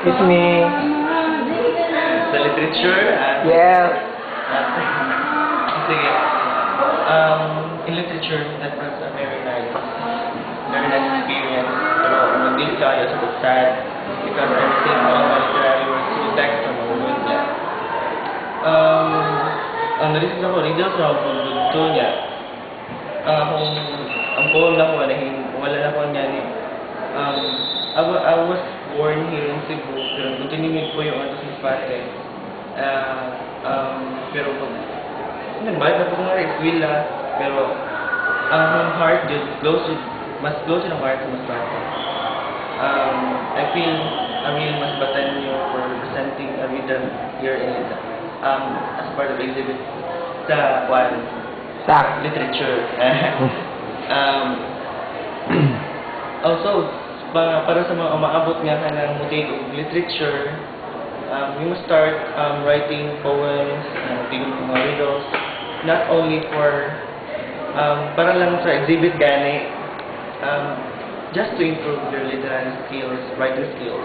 It's me. The literature and Yes. sige. In literature, that was a very nice experience. Pero nag-deal tayo sa sad because everything all my literary works was text from mga niya. Ang narisip ako, nagdala sa ako dito niya. Ang poem na ko, wala na ko niya ni. I was born here in Cebu, pero tinimig ko yung ano sa Spate. Pero pag nagbalik na po nga eskwela, pero ang heart did mas close ng heart sa Masbate. I feel mas Batanyo for presenting a reader here in as part of the exhibit sa Sa. literature. Also, para sa mga umaabot nga ka ng motif of literature, we must start writing poems, tingin mga riddles, not only for para lang sa exhibit gani, just to improve your literary skills, writing skills.